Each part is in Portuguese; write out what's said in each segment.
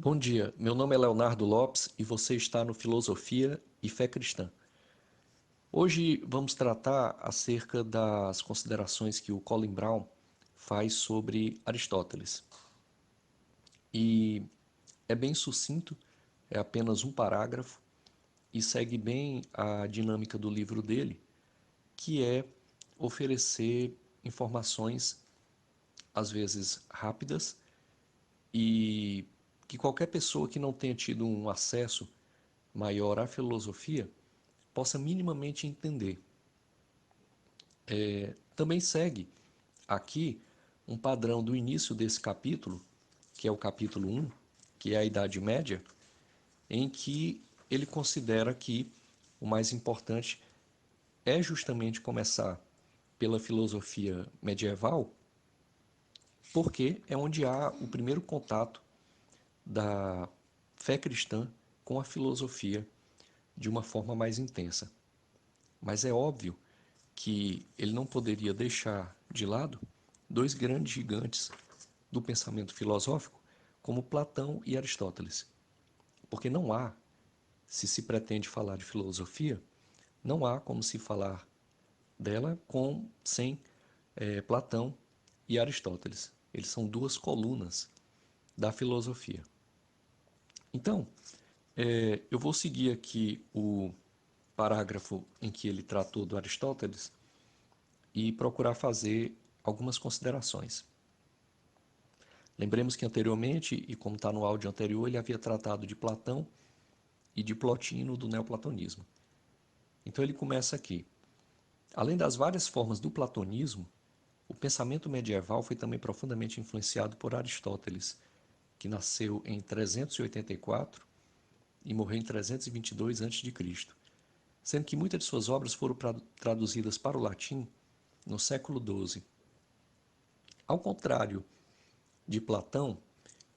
Bom dia, meu nome é Leonardo Lopes e você está no Filosofia e Fé Cristã. Hoje vamos tratar acerca das considerações que o Colin Brown faz sobre Aristóteles. E é bem sucinto, é apenas um parágrafo e segue bem a dinâmica do livro dele, que é oferecer informações às vezes rápidas e que qualquer pessoa que não tenha tido um acesso maior à filosofia possa minimamente entender. Também segue aqui um padrão do início desse capítulo, que é o capítulo 1, que é a Idade Média, em que ele considera que o mais importante é justamente começar pela filosofia medieval, porque é onde há o primeiro contato da fé cristã com a filosofia de uma forma mais intensa. Mas é óbvio que ele não poderia deixar de lado dois grandes gigantes do pensamento filosófico, como Platão e Aristóteles. Porque não há, se pretende falar de filosofia, não há como se falar dela sem Platão e Aristóteles. Eles são duas colunas da filosofia. Então, eu vou seguir aqui o parágrafo em que ele tratou do Aristóteles e procurar fazer algumas considerações. Lembremos que anteriormente, e como está no áudio anterior, ele havia tratado de Platão e de Plotino do neoplatonismo. Então ele começa aqui. Além das várias formas do platonismo, o pensamento medieval foi também profundamente influenciado por Aristóteles, que nasceu em 384 e morreu em 322 a.C., sendo que muitas de suas obras foram traduzidas para o latim no século XII. Ao contrário de Platão,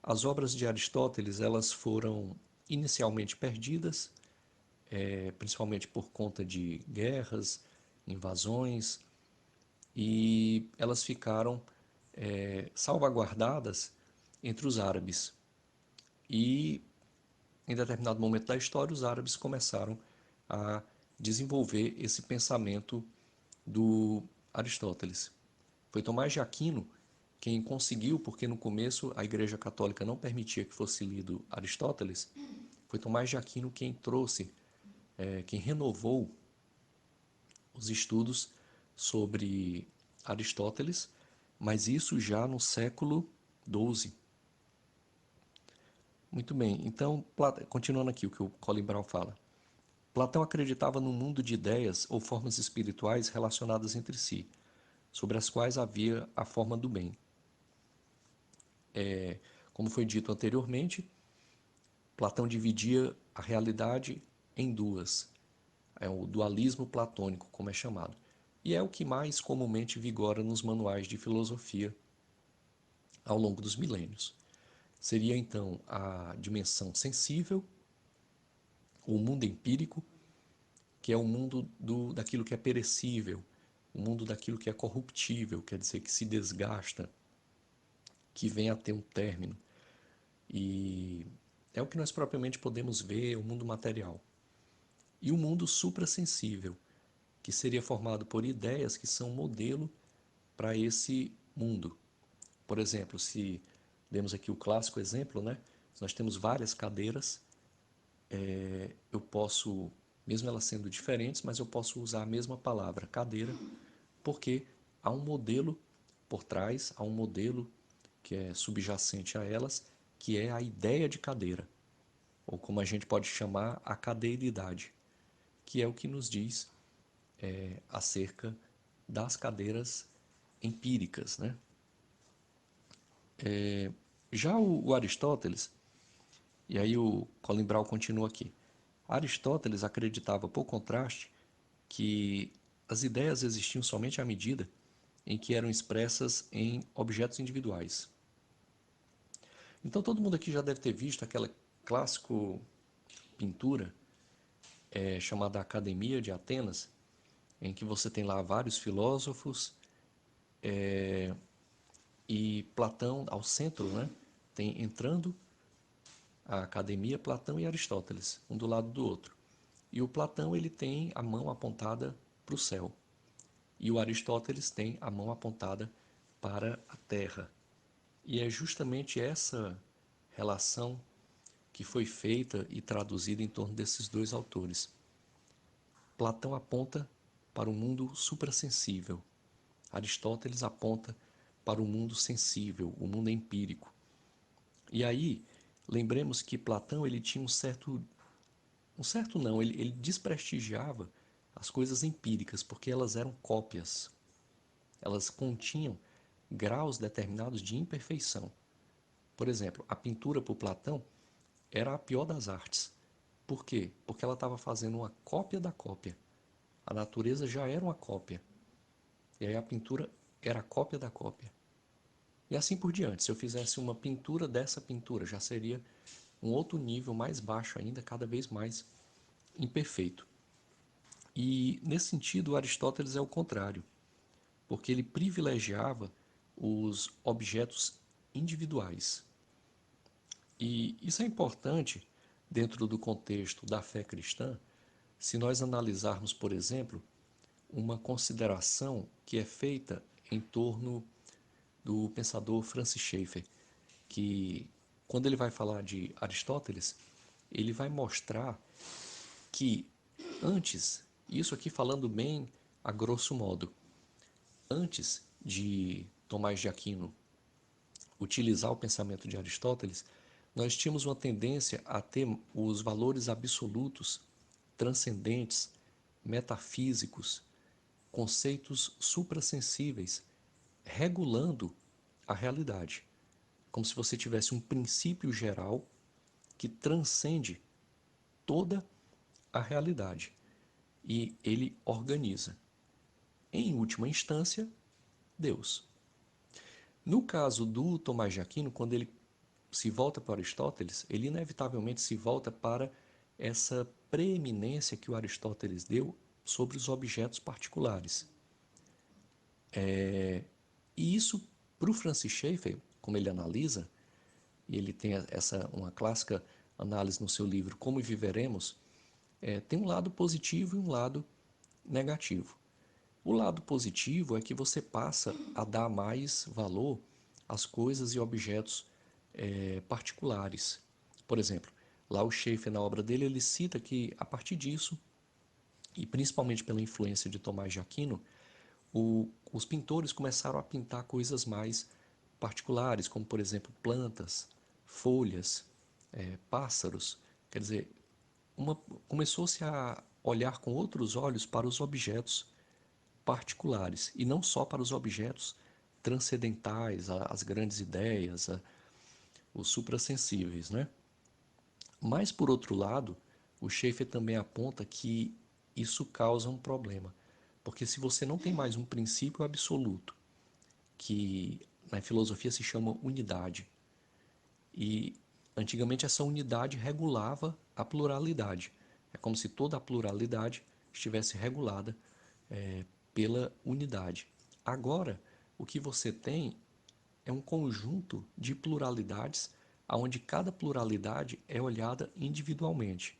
as obras de Aristóteles elas foram inicialmente perdidas, principalmente por conta de guerras, invasões, e elas ficaram salvaguardadas entre os árabes. E em determinado momento da história, os árabes começaram a desenvolver esse pensamento do Aristóteles. Foi Tomás de Aquino quem conseguiu, porque no começo a Igreja Católica não permitia que fosse lido Aristóteles, foi Tomás de Aquino quem trouxe, quem renovou os estudos sobre Aristóteles, mas isso já no século XII. Muito bem, então, continuando aqui o que o Colin Brown fala. Platão acreditava num mundo de ideias ou formas espirituais relacionadas entre si, sobre as quais havia a forma do bem. Como foi dito anteriormente, Platão dividia a realidade em duas. É o dualismo platônico, como é chamado. E é o que mais comumente vigora nos manuais de filosofia ao longo dos milênios. Seria então a dimensão sensível, o mundo empírico, que é o mundo daquilo que é perecível, o mundo daquilo que é corruptível, quer dizer, que se desgasta, que vem a ter um término. E é o que nós propriamente podemos ver, o mundo material. E o mundo suprassensível, que seria formado por ideias que são modelo para esse mundo. Por exemplo, se demos aqui o clássico exemplo, né? Nós temos várias cadeiras, eu posso, mesmo elas sendo diferentes, mas eu posso usar a mesma palavra, cadeira, porque há um modelo por trás, há um modelo que é subjacente a elas, que é a ideia de cadeira, ou como a gente pode chamar, a cadeiridade, que é o que nos diz acerca das cadeiras empíricas, né? Já o Aristóteles, e aí o Colin Brown continua aqui, Aristóteles acreditava, por contraste, que as ideias existiam somente à medida em que eram expressas em objetos individuais. Então todo mundo aqui já deve ter visto aquela clássico pintura chamada Academia de Atenas, em que você tem lá vários filósofos e Platão ao centro, né, tem entrando a academia, Platão e Aristóteles, um do lado do outro. E o Platão ele tem a mão apontada para o céu, e o Aristóteles tem a mão apontada para a terra. E é justamente essa relação que foi feita e traduzida em torno desses dois autores. Platão aponta para o mundo suprassensível, Aristóteles aponta para o mundo sensível, o mundo empírico. E aí, lembremos que Platão ele tinha um certo não, ele desprestigiava as coisas empíricas, porque elas eram cópias. Elas continham graus determinados de imperfeição. Por exemplo, a pintura por Platão era a pior das artes. Por quê? Porque ela estava fazendo uma cópia da cópia. A natureza já era uma cópia. E aí a pintura era a cópia da cópia. E assim por diante. Se eu fizesse uma pintura dessa pintura, já seria um outro nível mais baixo ainda, cada vez mais imperfeito. E nesse sentido, Aristóteles é o contrário, porque ele privilegiava os objetos individuais. E isso é importante dentro do contexto da fé cristã, se nós analisarmos, por exemplo, uma consideração que é feita em torno do pensador Francis Schaeffer, que quando ele vai falar de Aristóteles, ele vai mostrar que antes, isso aqui falando bem a grosso modo, antes de Tomás de Aquino utilizar o pensamento de Aristóteles, nós tínhamos uma tendência a ter os valores absolutos, transcendentes, metafísicos, conceitos suprassensíveis, regulando a realidade, como se você tivesse um princípio geral que transcende toda a realidade e ele organiza. Em última instância, Deus. No caso do Tomás de Aquino, quando ele se volta para Aristóteles, ele inevitavelmente se volta para essa preeminência que o Aristóteles deu sobre os objetos particulares. E isso, para o Francis Schaeffer, como ele analisa, e ele tem uma clássica análise no seu livro Como Viveremos, tem um lado positivo e um lado negativo. O lado positivo é que você passa a dar mais valor às coisas e objetos particulares. Por exemplo, lá o Schaeffer, na obra dele, ele cita que, a partir disso, e principalmente pela influência de Tomás de Aquino, os pintores começaram a pintar coisas mais particulares, como, por exemplo, plantas, folhas, pássaros. Quer dizer, começou-se a olhar com outros olhos para os objetos particulares e não só para os objetos transcendentais, as grandes ideias, os suprassensíveis, né? Mas, por outro lado, o Schaeffer também aponta que isso causa um problema, porque se você não tem mais um princípio absoluto, que na filosofia se chama unidade, e antigamente essa unidade regulava a pluralidade. É como se toda a pluralidade estivesse regulada pela unidade. Agora, o que você tem é um conjunto de pluralidades, onde cada pluralidade é olhada individualmente,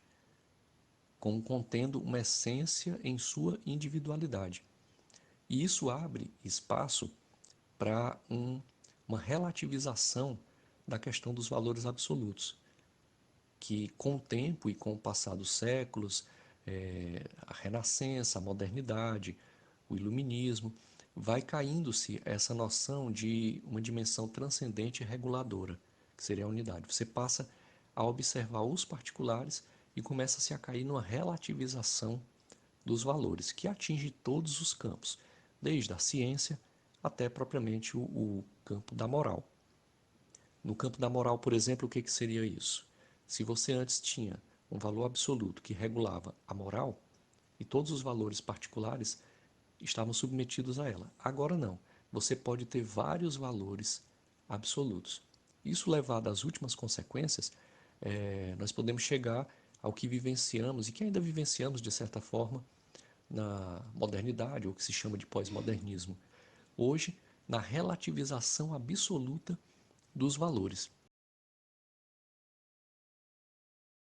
como contendo uma essência em sua individualidade. E isso abre espaço para uma relativização da questão dos valores absolutos, que com o tempo e com o passar dos séculos, a Renascença, a modernidade, o Iluminismo, vai caindo-se essa noção de uma dimensão transcendente e reguladora, que seria a unidade. Você passa a observar os particulares e começa-se a cair numa relativização dos valores, que atinge todos os campos, desde a ciência até propriamente o campo da moral. No campo da moral, por exemplo, o que seria isso? Se você antes tinha um valor absoluto que regulava a moral, e todos os valores particulares estavam submetidos a ela. Agora não. Você pode ter vários valores absolutos. Isso levado às últimas consequências, nós podemos chegar ao que vivenciamos e que ainda vivenciamos de certa forma na modernidade, ou que se chama de pós-modernismo. Hoje, na relativização absoluta dos valores.